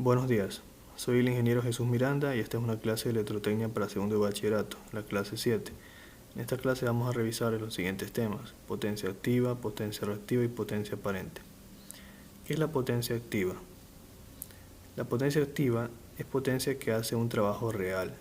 Buenos días, soy el ingeniero Jesús Miranda y esta es una clase de electrotecnia para segundo de bachillerato, la clase 7. En esta clase vamos a revisar los siguientes temas: potencia activa, potencia reactiva y potencia aparente. ¿Qué es la potencia activa? La potencia activa es potencia que hace un trabajo real,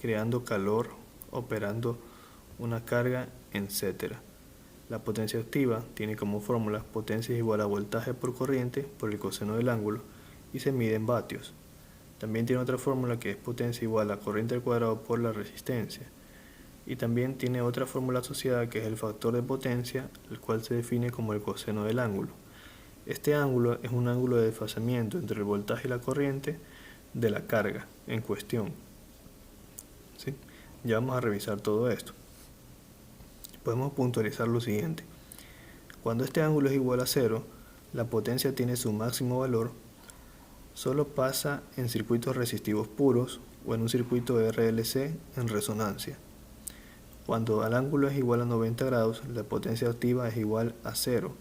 creando calor, operando una carga, etc. La potencia activa tiene como fórmula potencia es igual a voltaje por corriente por el coseno del ángulo y se mide en vatios. También tiene otra fórmula que es potencia igual a corriente al cuadrado por la resistencia. Y también tiene otra fórmula asociada que es el factor de potencia, el cual se define como el coseno del ángulo. Este ángulo es un ángulo de desfasamiento entre el voltaje y la corriente de la carga en cuestión. ¿Sí? Ya vamos a revisar todo esto. Podemos puntualizar lo siguiente: cuando este ángulo es igual a 0, la potencia tiene su máximo valor. Solo pasa en circuitos resistivos puros o en un circuito RLC en resonancia. Cuando el ángulo es igual a 90 grados, la potencia activa es igual a 0.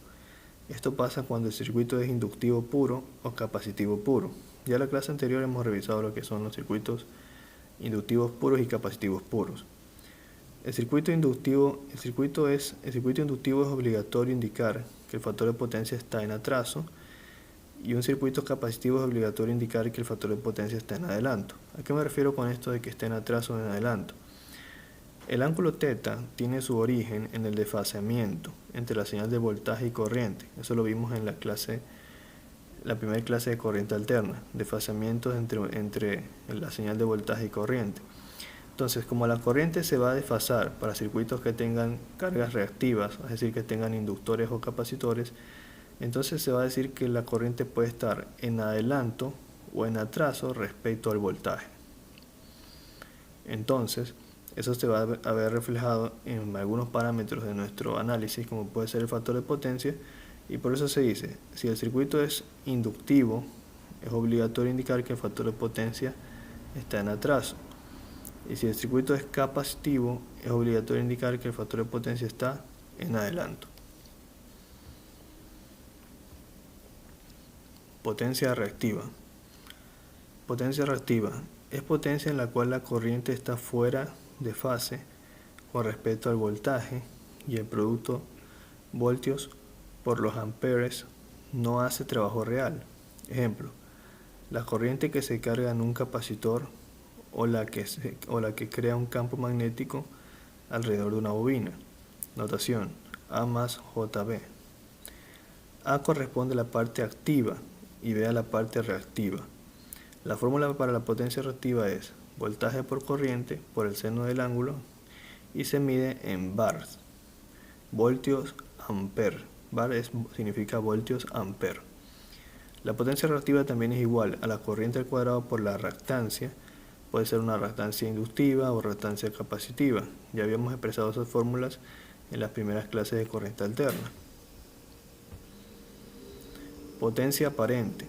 Esto pasa cuando el circuito es inductivo puro o capacitivo puro. Ya en la clase anterior hemos revisado lo que son los circuitos inductivos puros y capacitivos puros. El circuito inductivo es obligatorio indicar que el factor de potencia está en atraso, y un circuito capacitivo es obligatorio indicar que el factor de potencia está en adelanto. ¿A qué me refiero con esto de que esté en atraso o en adelanto? El ángulo θ tiene su origen en el desfasamiento entre la señal de voltaje y corriente. Eso lo vimos en la primera clase de corriente alterna, desfasamientos entre la señal de voltaje y corriente. Entonces, como la corriente se va a desfasar para circuitos que tengan cargas reactivas, es decir, que tengan inductores o capacitores, entonces se va a decir que la corriente puede estar en adelanto o en atraso respecto al voltaje. Entonces, eso se va a ver reflejado en algunos parámetros de nuestro análisis, como puede ser el factor de potencia, y por eso se dice: si el circuito es inductivo, es obligatorio indicar que el factor de potencia está en atraso. Y si el circuito es capacitivo, es obligatorio indicar que el factor de potencia está en adelanto. Potencia reactiva. Potencia reactiva es potencia en la cual la corriente está fuera de fase con respecto al voltaje y el producto voltios por los amperes no hace trabajo real. Ejemplo: la corriente que se carga en un capacitor o la que crea un campo magnético alrededor de una bobina. Notación: A más JB. A corresponde a la parte activa y B a la parte reactiva. La fórmula para la potencia reactiva es voltaje por corriente por el seno del ángulo y se mide en bars, voltios amper. Bar significa voltios amper. La potencia reactiva también es igual a la corriente al cuadrado por la reactancia. Puede ser una reactancia inductiva o reactancia capacitiva. Ya habíamos expresado esas fórmulas en las primeras clases de corriente alterna. Potencia aparente.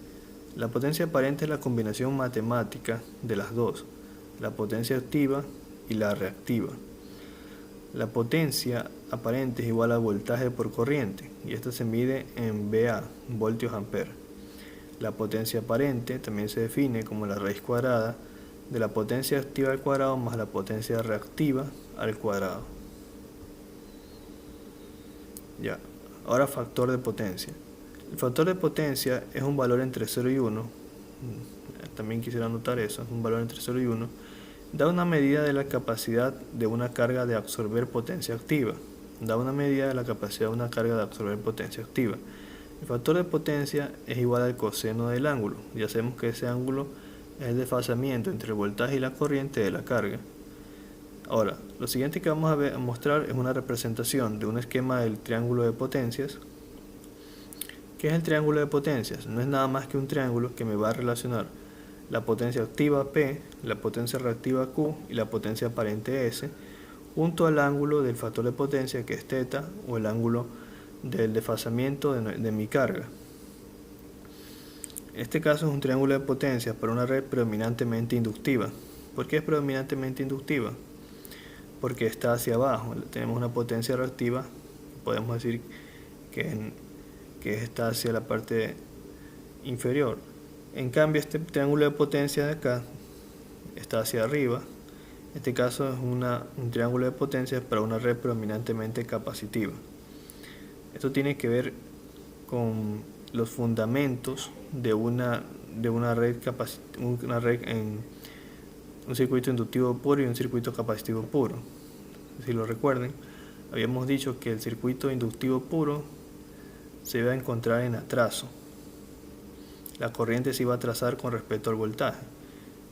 La potencia aparente es la combinación matemática de las dos, la potencia activa y la reactiva. La potencia aparente es igual a voltaje por corriente y esta se mide en VA, voltios amper. La potencia aparente también se define como la raíz cuadrada de la potencia activa al cuadrado más la potencia reactiva al cuadrado. Ya, ahora factor de potencia. El factor de potencia es un valor entre 0 y 1, también quisiera anotar eso, es un valor entre 0 y 1, da una medida de la capacidad de una carga de absorber potencia activa. Da una medida de la capacidad de una carga de absorber potencia activa. El factor de potencia es igual al coseno del ángulo. Ya sabemos que ese ángulo es el desfasamiento entre el voltaje y la corriente de la carga. Ahora, lo siguiente que vamos a mostrar es una representación de un esquema del triángulo de potencias. ¿Qué es el triángulo de potencias? No es nada más que un triángulo que me va a relacionar la potencia activa P, la potencia reactiva Q y la potencia aparente S, junto al ángulo del factor de potencia, que es θ, o el ángulo del desfasamiento de mi carga. Este caso es un triángulo de potencias para una red predominantemente inductiva. ¿Por qué es predominantemente inductiva? Porque está hacia abajo. Tenemos una potencia reactiva, podemos decir que está hacia la parte inferior, En cambio, este triángulo de potencia de acá está hacia arriba. En este caso es un triángulo de potencias para una red predominantemente capacitiva. Esto tiene que ver con los fundamentos de una red en un circuito inductivo puro y un circuito capacitivo puro. Si lo recuerden, habíamos dicho que el circuito inductivo puro se iba a encontrar en atraso. La corriente se iba a trazar con respecto al voltaje.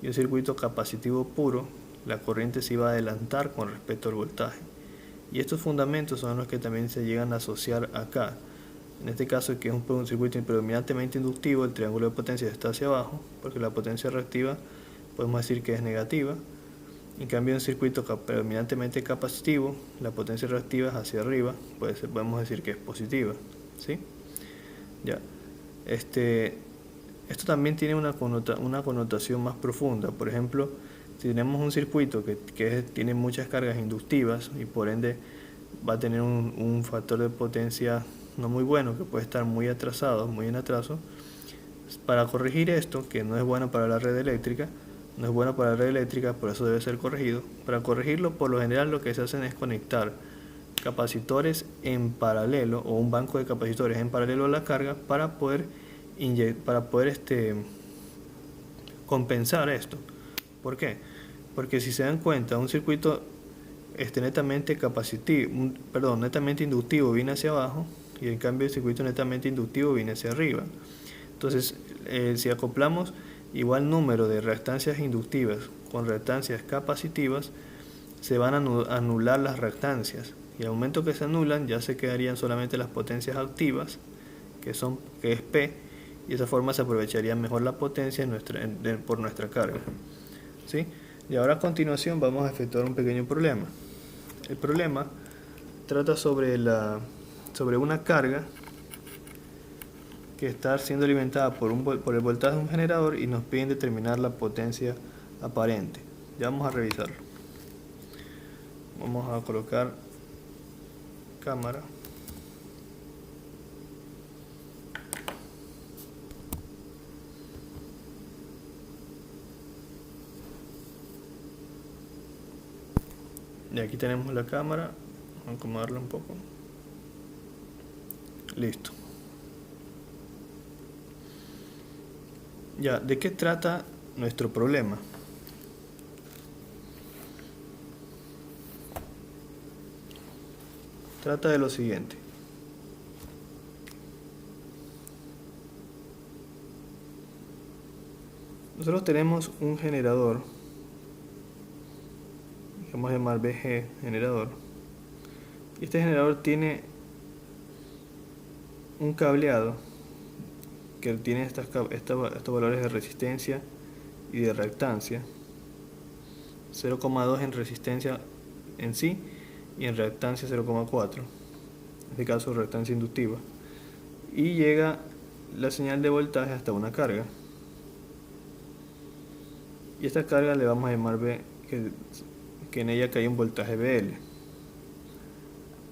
Y un circuito capacitivo puro, la corriente se iba a adelantar con respecto al voltaje. Y estos fundamentos son los que también se llegan a asociar acá. En este caso, que es un circuito predominantemente inductivo, el triángulo de potencia está hacia abajo, porque la potencia reactiva podemos decir que es negativa. En cambio, en un circuito predominantemente capacitivo, la potencia reactiva es hacia arriba, podemos decir que es positiva. ¿Sí? Ya. Esto también tiene una connotación más profunda. Por ejemplo, si tenemos un circuito que tiene muchas cargas inductivas y por ende va a tener un factor de potencia no muy bueno, que puede estar muy atrasado, muy en atraso, para corregir esto, que no es bueno para la red eléctrica, por eso debe ser corregido. Para corregirlo, por lo general lo que se hacen es conectar capacitores en paralelo o un banco de capacitores en paralelo a la carga para poder compensar esto. ¿Por qué? Porque si se dan cuenta, un circuito netamente inductivo viene hacia abajo y en cambio el circuito netamente inductivo viene hacia arriba. Entonces, si acoplamos igual número de reactancias inductivas con reactancias capacitivas, se van a anular las reactancias y al momento que se anulan ya se quedarían solamente las potencias activas, que es P, y de esa forma se aprovecharía mejor la potencia por nuestra carga. ¿Sí? Y ahora a continuación vamos a efectuar un pequeño problema. El problema trata sobre una carga que está siendo alimentada por el voltaje de un generador y nos piden determinar la potencia aparente. Ya vamos a revisarlo. Vamos a colocar cámara. Y aquí tenemos la cámara. Vamos a acomodarla un poco. Listo. Ya, ¿de qué trata nuestro problema? Trata de lo siguiente. Nosotros tenemos un generador, vamos a llamar BG generador, y este generador tiene un cableado que tiene estos valores de resistencia y de reactancia, 0,2 en resistencia en sí y en reactancia 0,4, en este caso reactancia inductiva, y llega la señal de voltaje hasta una carga, y esta carga le vamos a llamar B, que en ella cae un voltaje BL.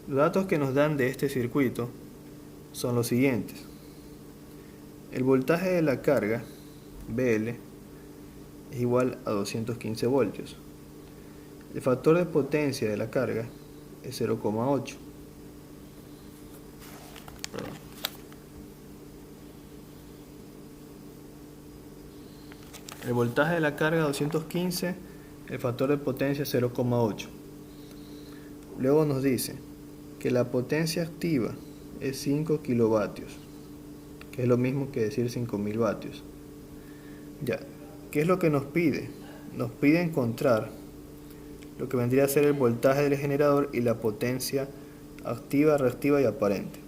Los datos que nos dan de este circuito son los siguientes. El voltaje de la carga BL es igual a 215 voltios. El factor de potencia de la carga es 0,8. El voltaje de la carga 215, el factor de potencia 0,8. Luego nos dice que la potencia activa es 5 kilovatios, que es lo mismo que decir 5000 vatios. Ya, ¿qué es lo que nos pide? Nos pide encontrar lo que vendría a ser el voltaje del generador y la potencia activa, reactiva y aparente.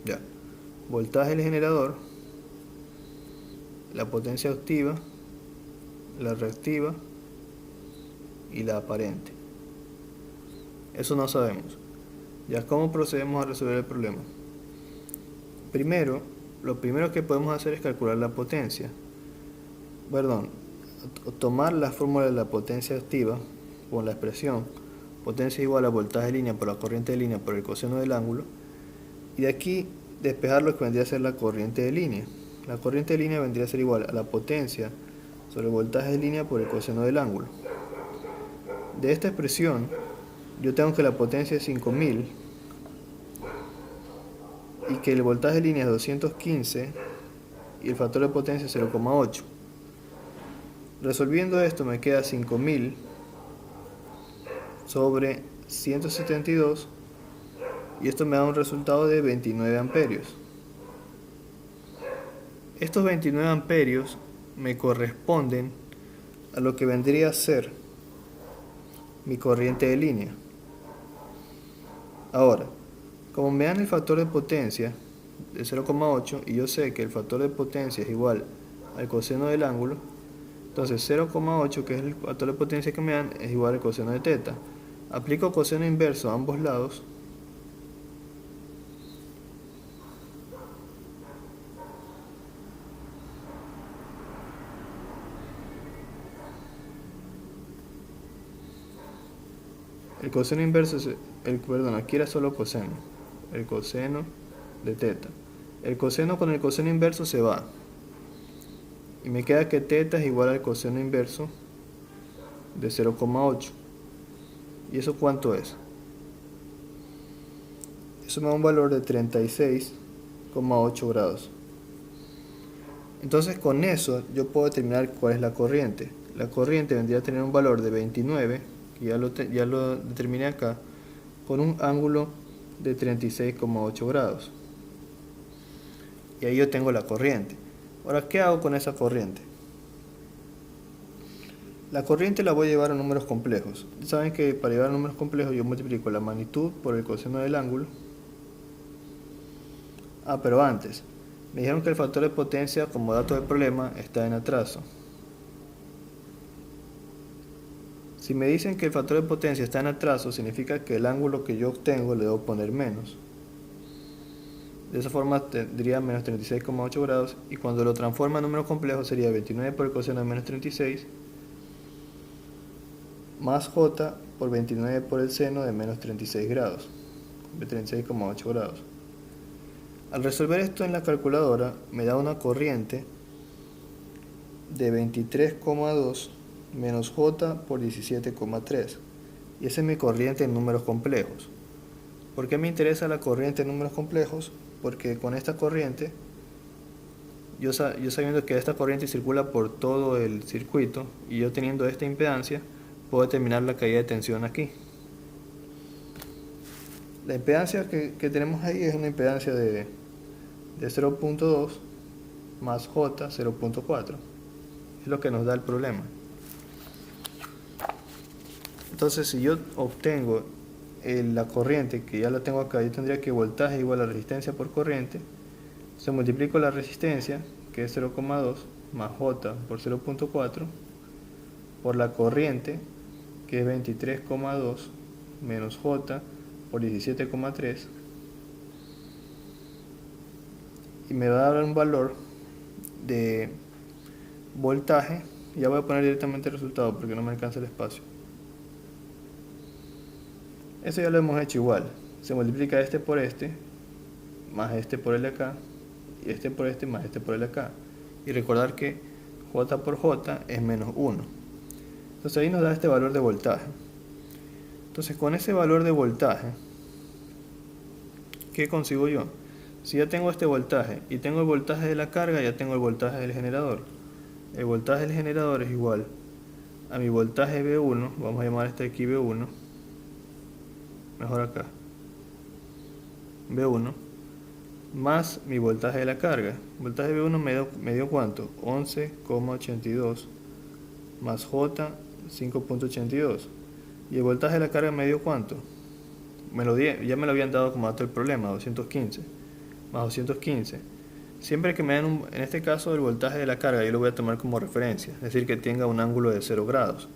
Ya, voltaje del generador, la potencia activa, la reactiva y la aparente. Eso no sabemos. Ya, ¿cómo procedemos a resolver el problema? Lo primero que podemos hacer es calcular la potencia. Tomar la fórmula de la potencia activa con la expresión potencia igual a voltaje de línea por la corriente de línea por el coseno del ángulo, Y de aquí despejar lo que vendría a ser la corriente de línea. La corriente de línea vendría a ser igual a la potencia sobre el voltaje de línea por el coseno del ángulo. De esta expresión, yo tengo que la potencia es 5000 y que el voltaje de línea es 215 y el factor de potencia es 0,8. Resolviendo esto me queda 5000 sobre 172 y esto me da un resultado de 29 amperios. Estos 29 amperios me corresponden a lo que vendría a ser mi corriente de línea. Ahora, como me dan el factor de potencia de 0,8 y yo sé que el factor de potencia es igual al coseno del ángulo, entonces 0,8, que es el factor de potencia que me dan, es igual al coseno de teta. Aplico coseno inverso a ambos lados. El coseno inverso es aquí era solo coseno. El coseno de teta. El coseno con el coseno inverso se va. Y me queda que teta es igual al coseno inverso de 0,8. ¿Y eso cuánto es? Eso me da un valor de 36,8 grados. Entonces con eso yo puedo determinar cuál es la corriente. La corriente vendría a tener un valor de 29, que ya lo determiné acá, con un ángulo de 36,8 grados. Y ahí yo tengo la corriente. Ahora, ¿qué hago con esa corriente? La corriente la voy a llevar a números complejos. Saben que para llevar a números complejos yo multiplico la magnitud por el coseno del ángulo. Pero antes, me dijeron que el factor de potencia, como dato del problema, está en atraso. Si me dicen que el factor de potencia está en atraso, significa que el ángulo que yo obtengo le debo poner menos. De esa forma tendría menos 36,8 grados y cuando lo transforma en números complejos sería 29 por el coseno de menos 36 más j por 29 por el seno de menos 36 grados, de 36,8 grados. Al resolver esto en la calculadora me da una corriente de 23,2 menos j por 17,3 y esa es mi corriente en números complejos. ¿Por qué me interesa la corriente en números complejos? Porque con esta corriente, yo sabiendo que esta corriente circula por todo el circuito y yo teniendo esta impedancia, puedo determinar la caída de tensión aquí. La impedancia que tenemos ahí es una impedancia de 0,2 más J 0,4. Es lo que nos da el problema. Entonces, si yo obtengo la corriente, que ya la tengo acá, yo tendría que voltaje igual a resistencia por corriente. Se multiplico la resistencia, que es 0,2, más J por 0,4, por la corriente, que es 23,2, menos J por 17,3, y me va a dar un valor de voltaje. Ya voy a poner directamente el resultado porque no me alcanza el espacio. Eso ya lo hemos hecho igual. Se multiplica este por este, más este por el de acá, y este por este, más este por el de acá. Y recordar que J por J es menos 1. Entonces ahí nos da este valor de voltaje. Entonces con ese valor de voltaje, ¿qué consigo yo? Si ya tengo este voltaje y tengo el voltaje de la carga, ya tengo el voltaje del generador. El voltaje del generador es igual a mi voltaje V1, vamos a llamar este aquí V1, mejor acá, V1, más mi voltaje de la carga. El voltaje V1 me dio ¿cuánto? 11,82 más J 5,82. Y el voltaje de la carga me dio ¿cuánto? Ya me lo habían dado como dato del problema, 215 más 215. Siempre que me den en este caso el voltaje de la carga, yo lo voy a tomar como referencia, es decir, que tenga un ángulo de 0 grados.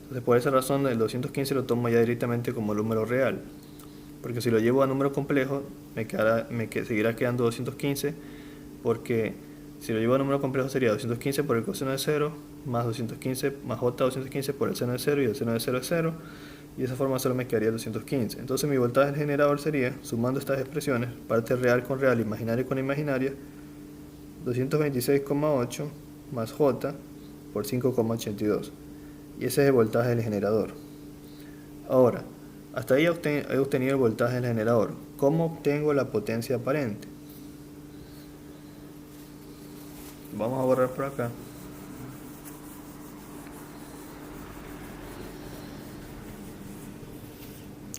Entonces por esa razón el 215 lo tomo ya directamente como número real, porque si lo llevo a número complejo seguirá quedando 215, porque si lo llevo a número complejo sería 215 por el coseno de 0 más 215 más j 215 por el seno de 0, y el seno de 0 es 0, y de esa forma solo me quedaría 215. Entonces mi voltaje del generador sería, sumando estas expresiones, parte real con real, imaginaria con imaginaria, 226,8 más J por 5,82. Y ese es el voltaje del generador. Ahora, hasta ahí he obtenido el voltaje del generador. ¿Cómo obtengo la potencia aparente? Vamos a borrar por acá.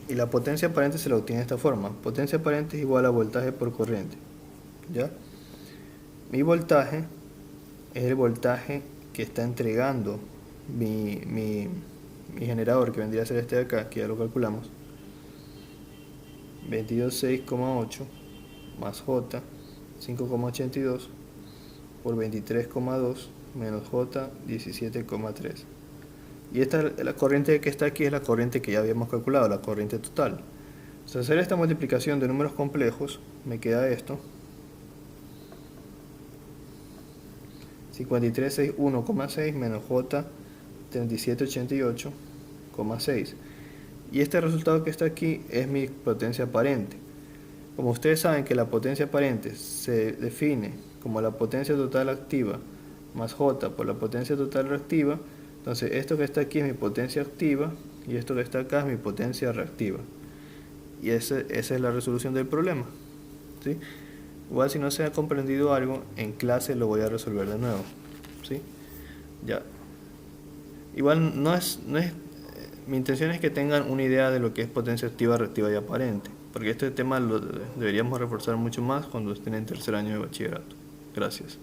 Y la potencia aparente se la obtiene de esta forma. Potencia aparente es igual a voltaje por corriente. ¿Ya? Mi voltaje es el voltaje que está entregando mi generador, que vendría a ser este de acá, que ya lo calculamos. 22,6,8 más J, 5,82 por 23,2 menos J, 17,3. Y la corriente que está aquí es la corriente que ya habíamos calculado, la corriente total. Entonces, al hacer esta multiplicación de números complejos, me queda esto: 5361,6 menos J, 3788,6. Y este resultado que está aquí es mi potencia aparente. Como ustedes saben que la potencia aparente se define como la potencia total activa más J por la potencia total reactiva, entonces esto que está aquí es mi potencia activa y esto que está acá es mi potencia reactiva. Y esa es la resolución del problema, ¿sí? Igual si no se ha comprendido algo, en clase lo voy a resolver de nuevo, ¿sí? Ya. Igual mi intención es que tengan una idea de lo que es potencia activa, reactiva y aparente, porque este tema lo deberíamos reforzar mucho más cuando estén en tercer año de bachillerato. Gracias.